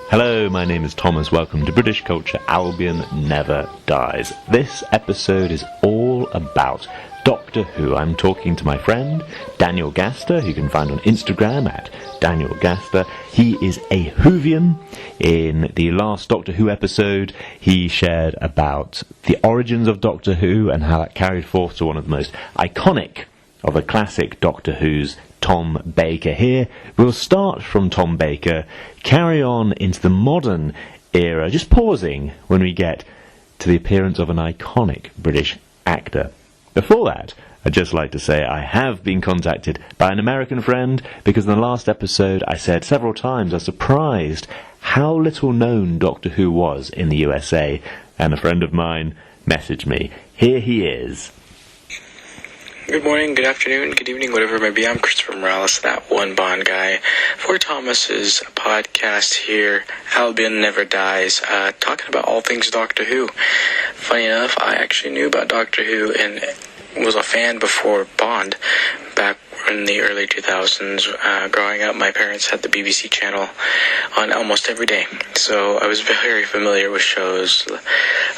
Hello, my name is Thomas. Welcome to British Culture Albion Never Dies. This episode is all about Doctor Who. I'm talking to my friend Daniel Gaster, who you can find on Instagram at Daniel Gaster. He is a Whovian. In the last Doctor Who episode, he shared about the origins of Doctor Who and how that carried forth to one of the most iconic of the classic Doctor Who's, Tom Baker. Here we'll start from Tom Baker, carry on into the modern era, just pausing when we get to the appearance of an iconic British actor. Before that, I'd just like to say I have been contacted by an American friend because in the last episode I said several times I was surprised how little known Doctor Who was in the USA, and a friend of mine messaged me. Here he is. Good morning, good afternoon, good evening, whatever it may be. I'm Christopher Morales, that one Bond guy, for Thomas's podcast here, Albion Never Dies, talking about all things Doctor Who. Funny enough, I actually knew about Doctor Who and was a fan before Bond, back in the early 2000s. Growing up, my parents had the BBC channel on almost every day, so I was very familiar with shows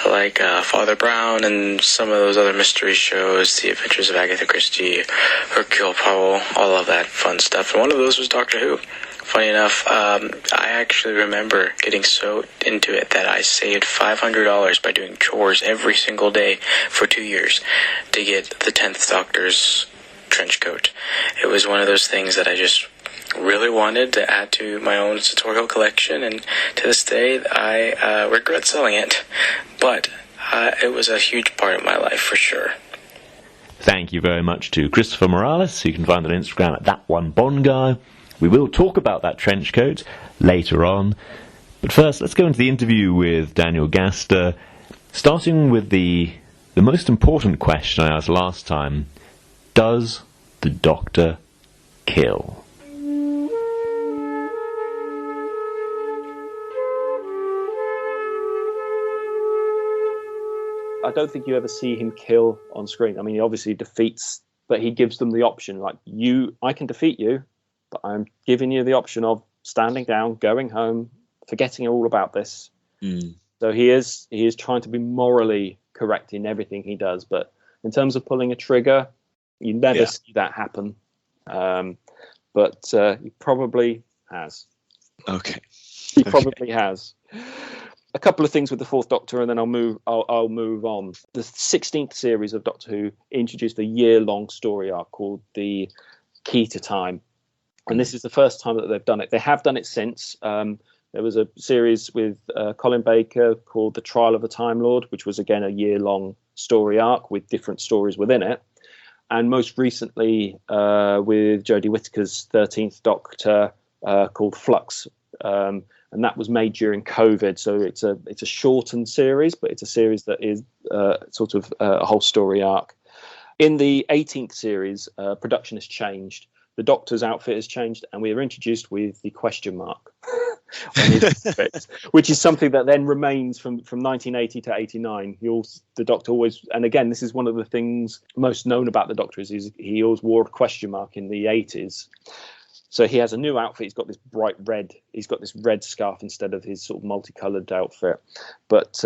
like Father Brown and some of those other mystery shows, The Adventures of Agatha Christie, Hercule Poirot, all of that fun stuff, and one of those was Doctor Who. Funny enough, I actually remember getting so into it that I saved $500 by doing chores every single day for 2 years to get the 10th Doctor's trench coat. It was one of those things that I just really wanted to add to my own tutorial collection, and to this day I regret selling it, but it was a huge part of my life for sure. Thank you very much to Christopher Morales, who you can find on Instagram at that one Bond guy. We will talk about that trench coat later on, but first let's go into the interview with Daniel Gaster, starting with the most important question I asked last time. Does the Doctor kill? I don't think you ever see him kill on screen. I mean, he obviously defeats, but he gives them the option, like, I can defeat you, but I'm giving you the option of standing down, going home, forgetting all about this. So he is trying to be morally correct in everything he does, but in terms of pulling a trigger, you never see that happen, but he probably has. Okay. He probably has. A couple of things with the Fourth Doctor, and then I'll move on. The 16th series of Doctor Who introduced a year-long story arc called the Key to Time, and this is the first time that they've done it. They have done it since. There was a series with Colin Baker called The Trial of the Time Lord, which was again a year-long story arc with different stories within it. And most recently with Jodie Whittaker's 13th Doctor called Flux. And that was made during COVID. So it's a shortened series, but it's a series that is sort of a whole story arc. In the 18th series, production has changed. The Doctor's outfit has changed, and we are introduced with the question mark on his outfit, which is something that then remains from 1980 to 89. The Doctor always, and again, this is one of the things most known about the Doctor, is he always wore a question mark in the 80s. So he has a new outfit. He's got this bright red. He's got this red scarf instead of his sort of multicolored outfit, but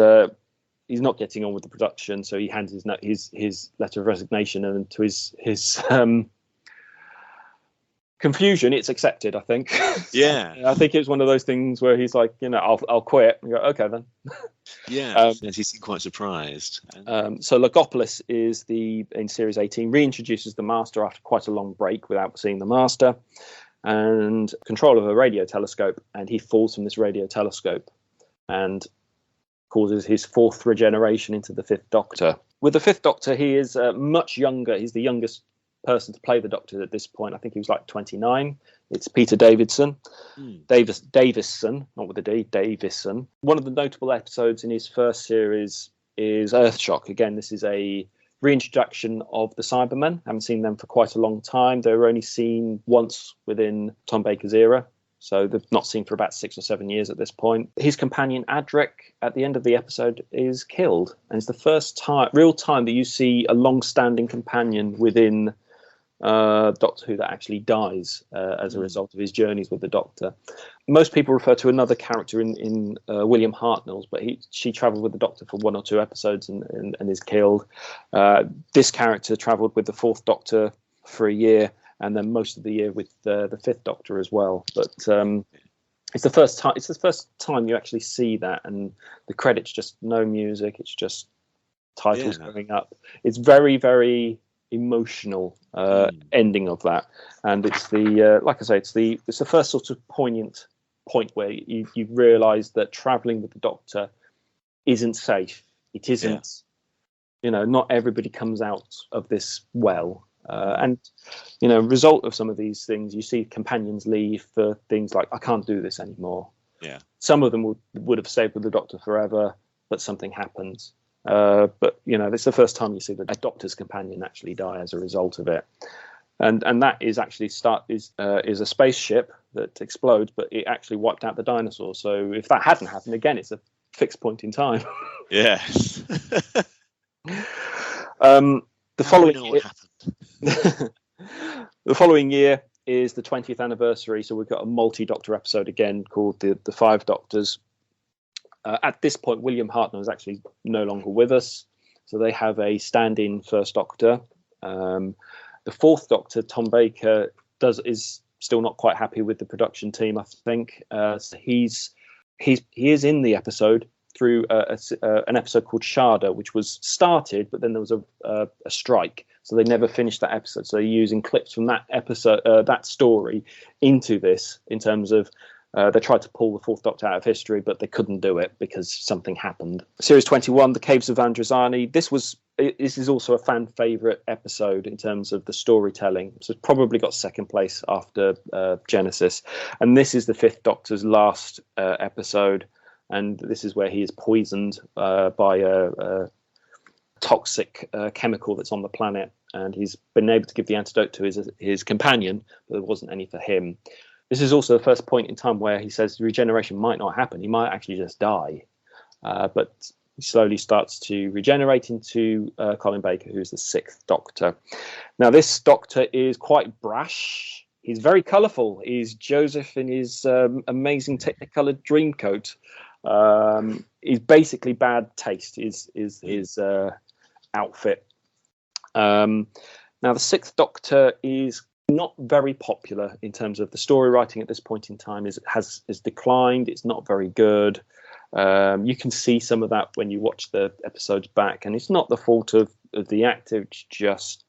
he's not getting on with the production. So he hands his letter of resignation, and to his confusion, it's accepted, I think. Yeah. I think it's one of those things where he's like, I'll quit. And you go, okay then. Yeah. He seemed quite surprised. So Logopolis is in series 18 reintroduces the Master after quite a long break without seeing the Master, and control of a radio telescope, and he falls from this radio telescope and causes his fourth regeneration into the Fifth Doctor. With the Fifth Doctor, he is much younger. He's the youngest person to play the Doctor at this point. I think he was like 29. It's Peter Davison. Davison, not with a D, Davison. One of the notable episodes in his first series is Earthshock. Again, this is a reintroduction of the Cybermen. Haven't seen them for quite a long time. They were only seen once within Tom Baker's era, so they've not seen for about 6 or 7 years at this point. His companion Adric at the end of the episode is killed, and it's the first real time that you see a long-standing companion within Doctor Who that actually dies as a result of his journeys with the Doctor. Most people refer to another character in William Hartnell's, but she travelled with the Doctor for 1 or 2 episodes and is killed. This character travelled with the 4th Doctor for a year, and then most of the year with the 5th Doctor as well. But it's the first time. It's the first time you actually see that, and the credits just no music. It's just titles going up. It's very, very emotional ending of that, and it's the like I say, it's the first sort of poignant point where you realise that travelling with the Doctor isn't safe. It isn't. Not everybody comes out of this well. And result of some of these things, you see companions leave for things like, I can't do this anymore. Some of them would have stayed with the Doctor forever, but something happens. But it's the first time you see a Doctor's companion actually die as a result of it. And that is actually is a spaceship that explodes, but it actually wiped out the dinosaurs. So if that hadn't happened, again, it's a fixed point in time. Yes. The following year is the 20th anniversary, so we've got a multi-Doctor episode again called the 5 Doctors. At this point, William Hartnell is actually no longer with us, so they have a stand-in First Doctor. The 4th Doctor, Tom Baker, is still not quite happy with the production team, I think. So he is in the episode through an episode called Sharda, which was started, but then there was a strike, so they never finished that episode. So they're using clips from that episode, that story, into this, in terms of they tried to pull the 4th Doctor out of history, but they couldn't do it because something happened. Series 21, The Caves of Androzani. This is also a fan favourite episode in terms of the storytelling. So it's probably got second place after Genesis. And this is the 5th Doctor's last episode. And this is where he is poisoned by a toxic chemical that's on the planet. And he's been able to give the antidote to his companion, but there wasn't any for him. This is also the first point in time where he says regeneration might not happen. He might actually just die. But he slowly starts to regenerate into Colin Baker, who's the 6th Doctor. Now, this Doctor is quite brash. He's very colourful. He's Joseph in his amazing Technicolor Dreamcoat. He's basically bad taste, is his outfit. Now, the 6th Doctor is not very popular in terms of the story writing at this point in time. Has declined. It's not very good. You can see some of that when you watch the episodes back, and it's not the fault of the actor. It's just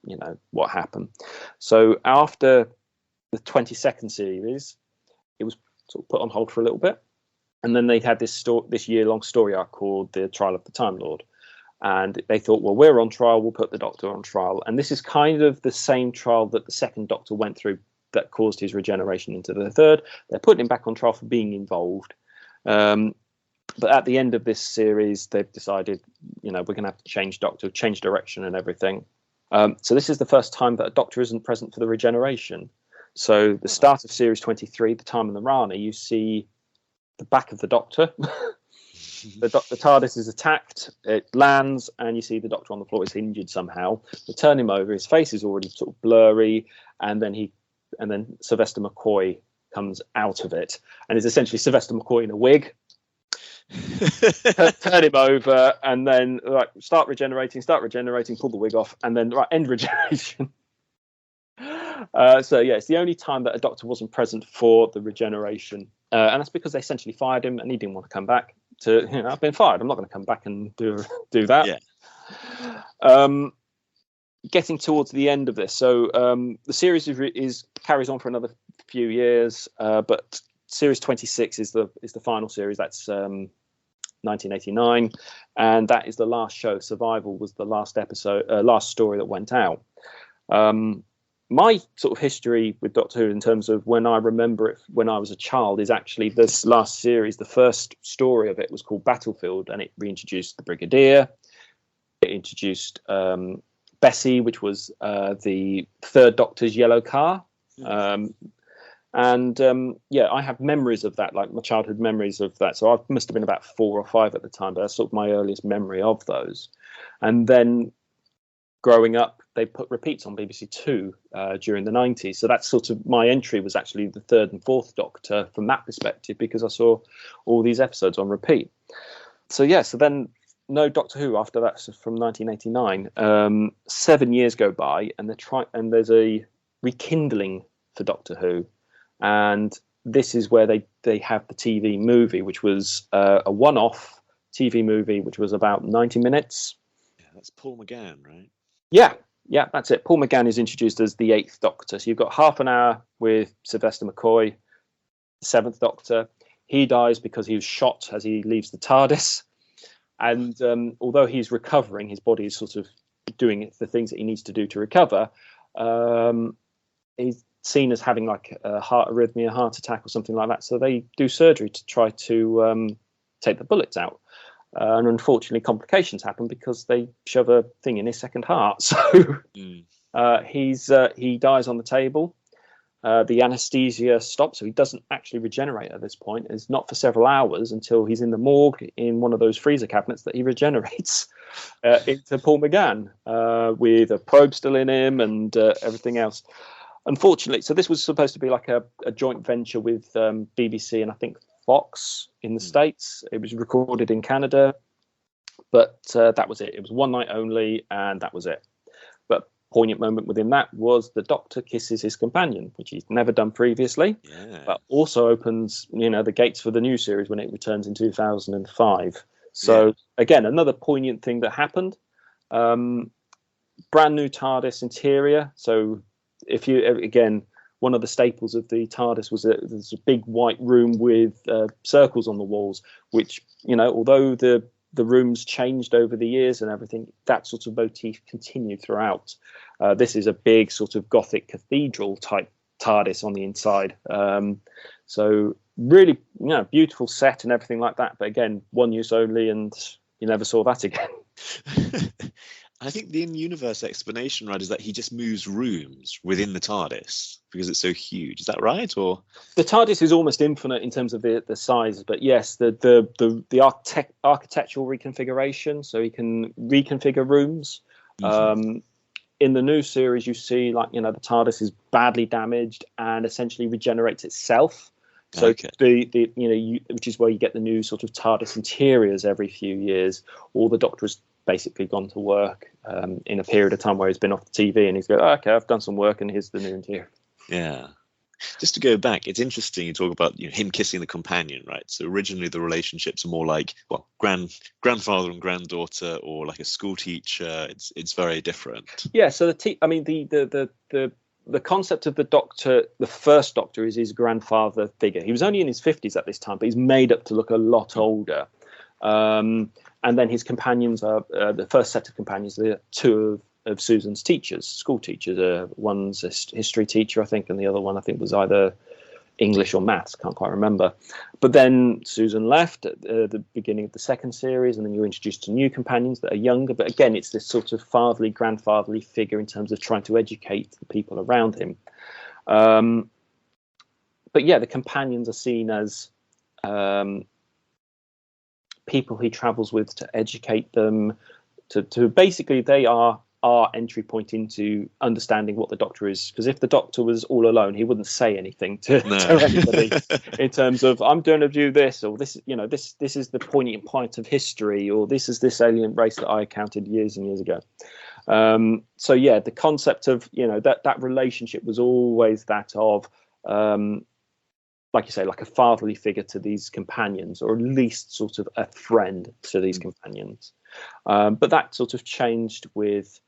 what happened. So after the 22nd series, it was sort of put on hold for a little bit, and then they had this year-long story arc called The Trial of the Time Lord. And they thought, well, we're on trial, we'll put the Doctor on trial. And this is kind of the same trial that the 2nd Doctor went through that caused his regeneration into the 3rd. They're putting him back on trial for being involved. But at the end of this series, they've decided, we're going to have to change Doctor, change direction and everything. So this is the first time that a Doctor isn't present for the regeneration. So the start of Series 23, The Time and the Rani, you see the back of the Doctor. The TARDIS is attacked, it lands, and you see the Doctor on the floor. He's injured somehow. They turn him over, his face is already sort of blurry, and then Sylvester McCoy comes out of it, and it's essentially Sylvester McCoy in a wig. Turn him over, and then start regenerating, pull the wig off, and then end regeneration. So it's the only time that a Doctor wasn't present for the regeneration, and that's because they essentially fired him, and he didn't want to come back. I've been fired. I'm not going to come back and do that. Yeah. Getting towards the end of this, so the series carries on for another few years, but Series 26 is the final series. That's 1989, and that is the last show. Survival was the last episode, last story that went out. My sort of history with Doctor Who in terms of when I remember it when I was a child is actually this last series. The first story of it was called Battlefield, and it reintroduced the Brigadier. It introduced Bessie, which was the 3rd Doctor's yellow car. I have memories of that, like my childhood memories of that. So I must have been about 4 or 5 at the time, but that's sort of my earliest memory of those. And then growing up, they put repeats on BBC Two during the 90s. So that's sort of my entry was actually the third and fourth Doctor from that perspective, because I saw all these episodes on repeat. So so then no Doctor Who after that, so from 1989. 7 years go by, and there's a rekindling for Doctor Who, and this is where they have the TV movie, which was a one-off TV movie, which was about 90 minutes. Yeah, that's Paul McGann, right? Yeah, that's it. Paul McGann is introduced as the 8th Doctor. So you've got half an hour with Sylvester McCoy, the 7th Doctor. He dies because he was shot as he leaves the TARDIS. And although he's recovering, his body is sort of doing the things that he needs to do to recover. He's seen as having like a heart arrhythmia, heart attack or something like that. So they do surgery to try to take the bullets out. And unfortunately, complications happen because they shove a thing in his second heart. So he dies on the table. The anesthesia stops, so he doesn't actually regenerate at this point. It's not for several hours until he's in the morgue in one of those freezer cabinets that he regenerates into Paul McGann with a probe still in him and everything else. Unfortunately, so this was supposed to be like a joint venture with BBC and I think Fox in the States. It was recorded in Canada, but that was it. It was one night only, and that was it. But poignant moment within that was the Doctor kisses his companion, which he's never done previously, but also opens the gates for the new series when it returns in 2005. So again, another poignant thing that happened. Brand new TARDIS interior. So if you again, one of the staples of the TARDIS was there's a big white room with circles on the walls, which although the rooms changed over the years and everything, that sort of motif continued throughout. This is a big sort of Gothic cathedral type TARDIS on the inside. So really, beautiful set and everything like that. But again, one use only, and you never saw that again. I think the in-universe explanation, right, is that he just moves rooms within the TARDIS because it's so huge. Is that right? Or the TARDIS is almost infinite in terms of the size, but yes, the architectural reconfiguration, so he can reconfigure rooms. Mm-hmm. In the new series, you see the TARDIS is badly damaged and essentially regenerates itself. So which is where you get the new sort of TARDIS interiors every few years, or the Doctor has basically gone to work in a period of time where he's been off the TV, and he's going, okay, I've done some work, and here's the new interior. Yeah. Just to go back, it's interesting you talk about him kissing the companion, right? So originally the relationships are more like grandfather and granddaughter, or like a school teacher. It's very different. Yeah. So the concept of the Doctor, the first Doctor, is his grandfather figure. He was only in his 50s at this time, but he's made up to look a lot older. And then his companions are the first set of companions. They're two of Susan's teachers, school teachers. One's a history teacher, I think, and the other one I think was either English or maths. Can't quite remember. But then Susan left at the beginning of the second series, and then you're introduced to new companions that are younger. But again, it's this sort of fatherly, grandfatherly figure in terms of trying to educate the people around him. But yeah, the companions are seen as people he travels with to educate them, to basically they are our entry point into understanding what the Doctor is. Because if the Doctor was all alone, he wouldn't say anything to anybody in terms of, I'm going to do this, or this is the poignant point of history, or this is this alien race that I encountered years and years ago. So yeah, the concept of that relationship was always that of like you say, like a fatherly figure to these companions, or at least sort of a friend to these companions. But that sort of changed with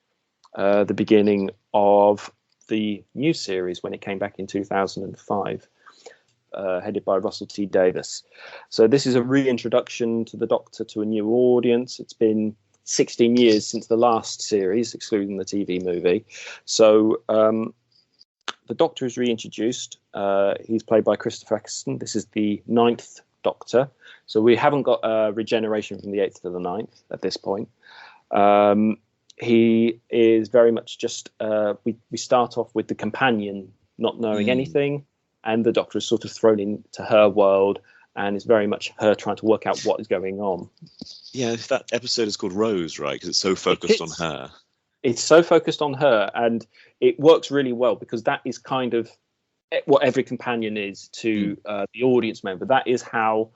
the beginning of the new series when it came back in 2005, headed by Russell T Davies. So this is a reintroduction to the Doctor to a new audience. It's been 16 years since the last series, excluding the TV movie. So the Doctor is reintroduced. He's played by Christopher Eccleston. This is the 9th Doctor. So we haven't got regeneration from the 8th to the 9th at this point. He is very much just, we start off with the companion not knowing anything, and the Doctor is sort of thrown into her world, and it's very much her trying to work out what is going on. Yeah, that episode is called Rose, right? Because it's so focused on her. It's so focused on her, and it works really well because that is kind of what every companion is to the audience member. That is how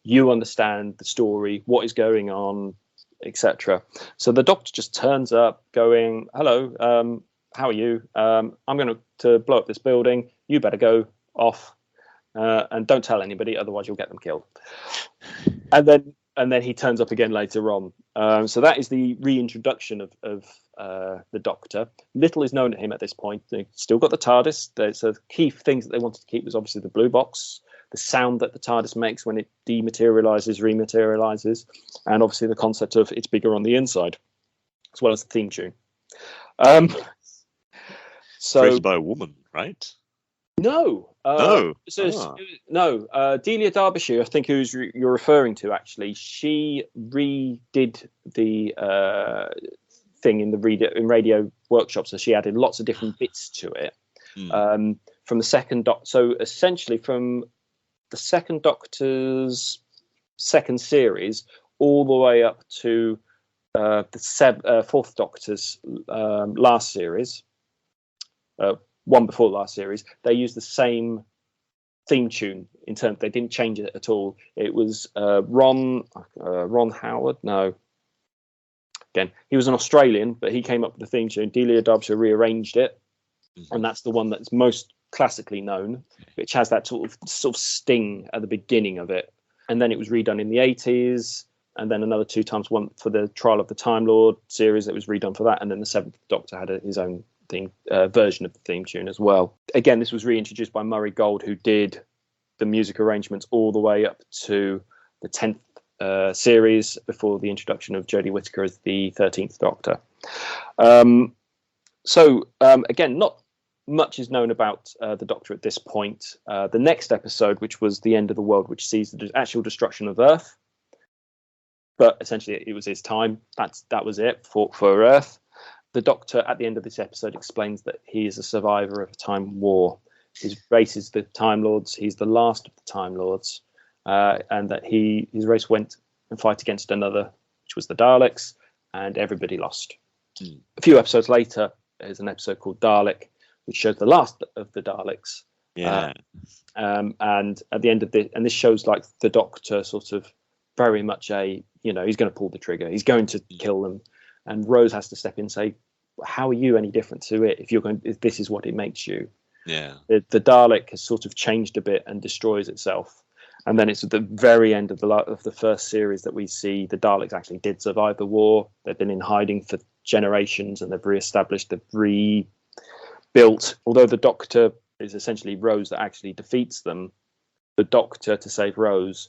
you understand the story, what is going on, etc. So the Doctor just turns up going, hello, how are you? I'm going to blow up this building. You better go off and don't tell anybody, otherwise you'll get them killed. And then he turns up again later on. So that is the reintroduction of the Doctor. Little is known of him at this point. They've still got the TARDIS. So the key things that they wanted to keep was obviously the blue box, the sound that the TARDIS makes when it dematerializes, rematerializes, and obviously the concept of it's bigger on the inside, as well as the theme tune. Created by a woman, right? No. No. Delia Derbyshire, I think who's you're referring to, actually, she redid the thing in radio workshop, so she added lots of different bits to it from the second so essentially from the second Doctor's second series all the way up to the fourth Doctor's last series, one before the last series, they used the same theme tune in terms. They didn't change it at all. It was Ron Howard. No, again, he was an Australian, but he came up with the theme tune. Delia Derbyshire rearranged it, and that's the one that's most classically known, which has that sort of sting at the beginning of it. And then it was redone in the 80s, and then another 2 times, one for the Trial of the Time Lord series that was redone for that, and then the Seventh Doctor had his own version of the theme tune as well. Again, this was reintroduced by Murray Gold, who did the music arrangements all the way up to the 10th series before the introduction of Jodie Whittaker as the 13th Doctor. Again, not much is known about the Doctor at this point. The next episode, which was The End of the World, which sees the actual destruction of Earth, but essentially it was his time. That was it for Earth. The Doctor, at the end of this episode, explains that he is a survivor of a time war. His race is the Time Lords. He's the last of the Time Lords, and that his race went and fight against another, which was the Daleks, and everybody lost. A few episodes later, there's an episode called Dalek, which shows the last of the Daleks. Yeah. And at the end of this, and this shows like the Doctor sort of very much he's going to pull the trigger. He's going to kill them. And Rose has to step in and say, how are you any different to it if this is what it makes you? Yeah. The Dalek has sort of changed a bit and destroys itself. And then it's at the very end of the first series that we see the Daleks actually did survive the war. They've been in hiding for generations, and they've reestablished, they've rebuilt. Although the Doctor is essentially Rose that actually defeats them, the Doctor, to save Rose,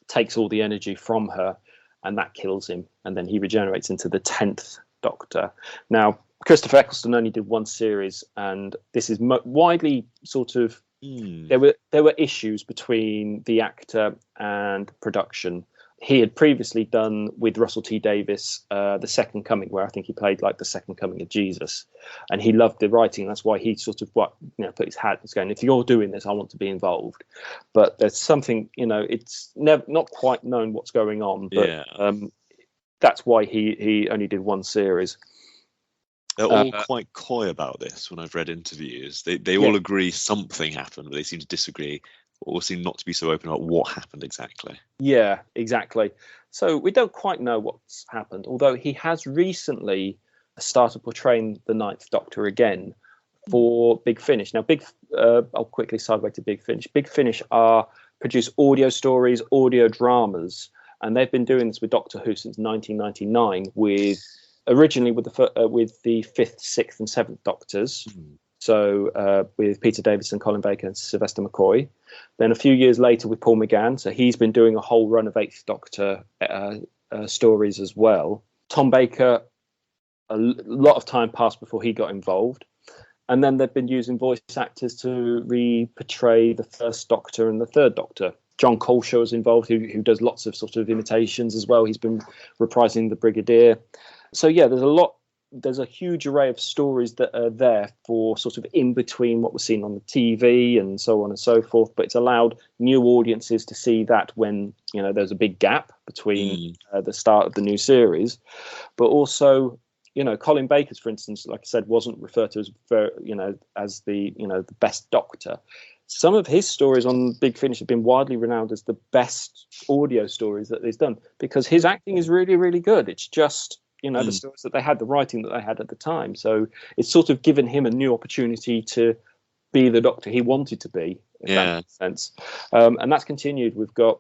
takes all the energy from her, and that kills him, and then he regenerates into the 10th Doctor. Now, Christopher Eccleston only did one series, and this is widely sort of there were issues between the actor and production. He had previously done with Russell T Davies The Second Coming, where I think he played like the Second Coming of Jesus, and he loved the writing. That's why he sort of put his hat and was going, if you're doing this, I want to be involved. But there's something, it's not quite known what's going on, but that's why he only did one series. They're all quite coy about this when I've read interviews. They all agree something happened, but they seem to disagree, or seem not to be so open about what happened exactly. Yeah, exactly. So we don't quite know what's happened, although he has recently started portraying the Ninth Doctor again for Big Finish. Now, I'll quickly segue to Big Finish. Big Finish produce audio stories, audio dramas, and they've been doing this with Doctor Who since 1999, originally with the 5th, 6th, and 7th Doctors. So with Peter Davison, Colin Baker, and Sylvester McCoy. Then a few years later with Paul McGann. So he's been doing a whole run of 8th Doctor stories as well. Tom Baker, a lot of time passed before he got involved. And then they've been using voice actors to re-portray the 1st Doctor and the 3rd Doctor. John Coleshaw is involved, who does lots of sort of imitations as well. He's been reprising the Brigadier. So yeah, there's a huge array of stories that are there for sort of in between what was seen on the TV and so on and so forth. But it's allowed new audiences to see that when, there's a big gap between the start of the new series. But also Colin Baker's, for instance, like I said, wasn't referred to as as the the best Doctor. Some of his stories on Big Finish have been widely renowned as the best audio stories that he's done, because his acting is really, really good. It's just, the stories that they had, the writing that they had at the time. So it's sort of given him a new opportunity to be the Doctor he wanted to be, if that makes sense. And that's continued. We've got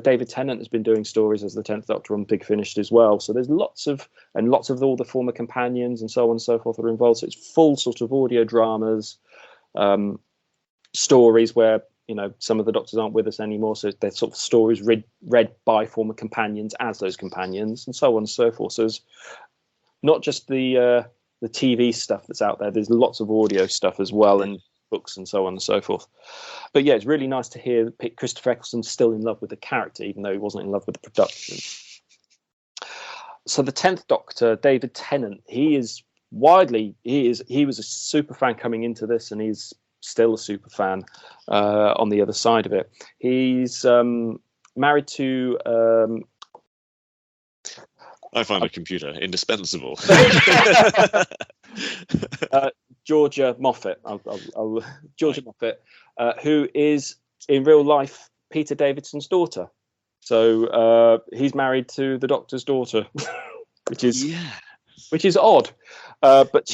David Tennant has been doing stories as the 10th Doctor on Big Finish as well. So there's lots of all the former companions and so on and so forth are involved. So it's full sort of audio dramas, stories where some of the Doctors aren't with us anymore, so they're sort of stories read by former companions as those companions, and so on and so forth. So it's not just the TV stuff that's out there. There's lots of audio stuff as well, and books and so on and so forth. But yeah, it's really nice to hear Christopher Eccleston's still in love with the character, even though he wasn't in love with the production. So the 10th Doctor, David Tennant, he was a super fan coming into this, and he's still a super fan on the other side of it. He's married to I find a computer indispensable. Georgia Moffat. Georgia Moffat, who is in real life Peter Davidson's daughter. So he's married to the Doctor's daughter, which is odd. But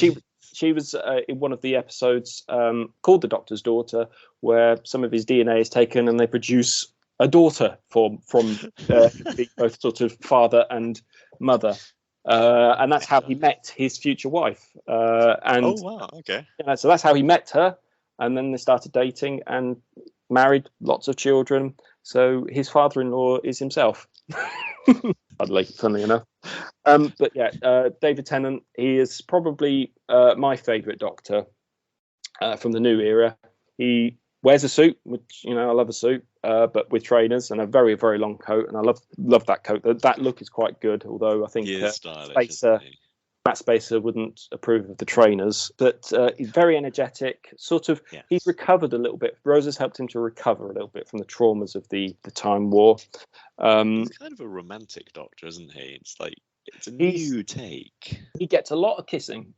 she was in one of the episodes called The Doctor's Daughter, where some of his DNA is taken and they produce a daughter from both sort of father and mother. And that's how he met his future wife. Oh, wow. Okay. So that's how he met her. And then they started dating and married, lots of children. So his father-in-law is himself. Funnily enough. But yeah, David Tennant, he is probably my favourite Doctor from the new era. He wears a suit, which, I love a suit, but with trainers and a very, very long coat. And I love that coat. That look is quite good, although I think Matt Spacer wouldn't approve of the trainers. But he's very energetic, sort of. Yes. He's recovered a little bit. Rose has helped him to recover a little bit from the traumas of the Time War. He's kind of a romantic Doctor, isn't he? It's a new take. He gets a lot of kissing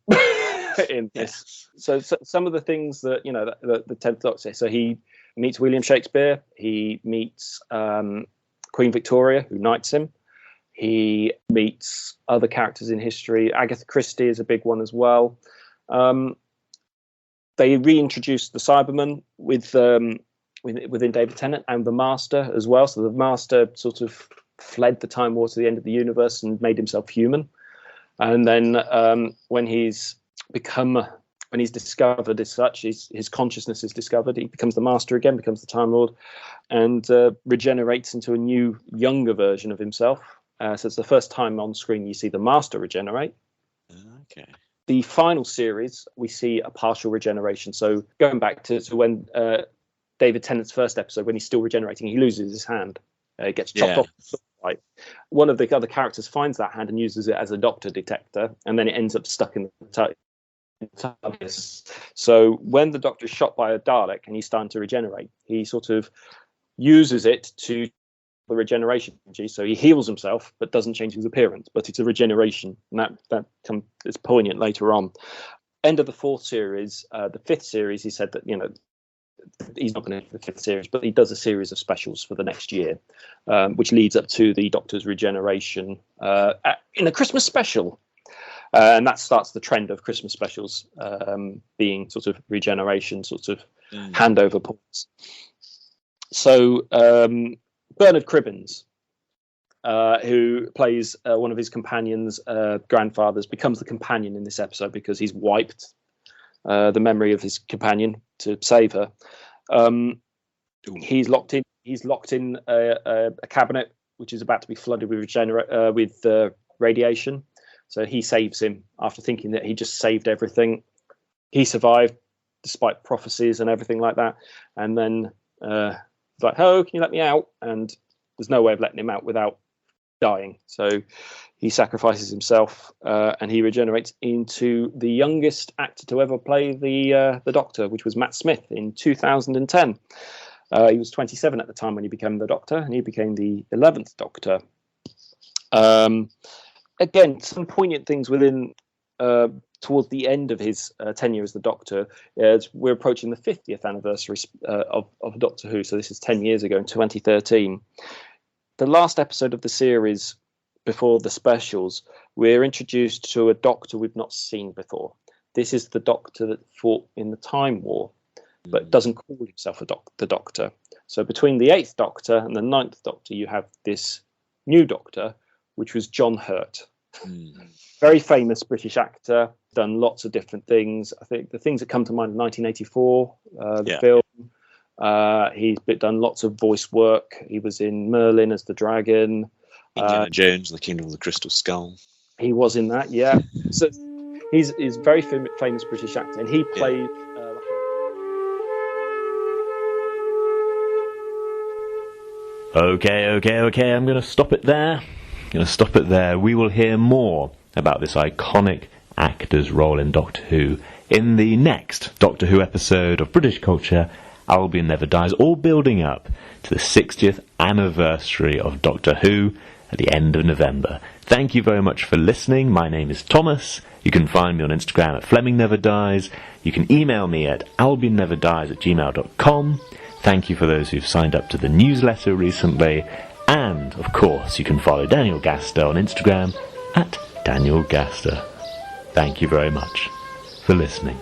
in this. So some of the things that the 10th Doctor. So he meets William Shakespeare. He meets Queen Victoria, who knights him. He meets other characters in history. Agatha Christie is a big one as well. They reintroduced the Cybermen within David Tennant and the Master as well. So the Master sort of fled the Time War to the end of the universe and made himself human. And then when he's discovered as such, his consciousness is discovered, he becomes the Master again, becomes the Time Lord, and regenerates into a new, younger version of himself. So it's the first time on screen you see the Master regenerate. Okay. The final series, we see a partial regeneration. So going back to when David Tennant's first episode, when he's still regenerating, he loses his hand. It gets chopped off. Right. One of the other characters finds that hand and uses it as a Doctor detector, and then it ends up stuck in the TARDIS. So when the Doctor is shot by a Dalek and he's starting to regenerate, he sort of uses it to the regeneration energy. So he heals himself, but doesn't change his appearance. But it's a regeneration, and that is poignant later on. End of the fourth series, the fifth series, he said that he's not going to do the fifth series, but he does a series of specials for the next year, which leads up to the Doctor's regeneration in a Christmas special. And that starts the trend of Christmas specials being sort of regeneration, sort of handover points. So Bernard Cribbins, who plays one of his companions' grandfathers, becomes the companion in this episode because he's wiped the memory of his companion to save her. He's locked in a cabinet which is about to be flooded with radiation. So he saves him after thinking that he just saved everything. He survived despite prophecies and everything like that. And then he's like, "Oh, can you let me out?" And there's no way of letting him out without dying. So he sacrifices himself and he regenerates into the youngest actor to ever play the Doctor, which was Matt Smith in 2010. He was 27 at the time when he became the Doctor, and he became the 11th Doctor. again, some poignant things within towards the end of his tenure as the Doctor. As we're approaching the 50th anniversary of Doctor Who, so this is 10 years ago in 2013. The last episode of the series before the specials, we're introduced to a Doctor we've not seen before. This is the Doctor that fought in the Time War, but doesn't call himself the Doctor. So between the 8th Doctor and the 9th Doctor, you have this new Doctor, which was John Hurt. Very famous British actor, done lots of different things. I think the things that come to mind are 1984, the film. He's done lots of voice work. He was in Merlin as the dragon. Indiana Jones and the Kingdom of the Crystal Skull. He was in that, yeah. So he's very famous British actor, and he played. Okay, I'm going to stop it there. We will hear more about this iconic actor's role in Doctor Who in the next Doctor Who episode of British Culture, Albion Never Dies, all building up to the 60th anniversary of Doctor Who at the end of November. Thank you very much for listening. My name is Thomas. You can find me on Instagram at Fleming Never Dies. You can email me at albionneverdies@gmail.com. Thank you for those who've signed up to the newsletter recently. And, of course, you can follow Daniel Gaster on Instagram at Daniel Gaster. Thank you very much for listening.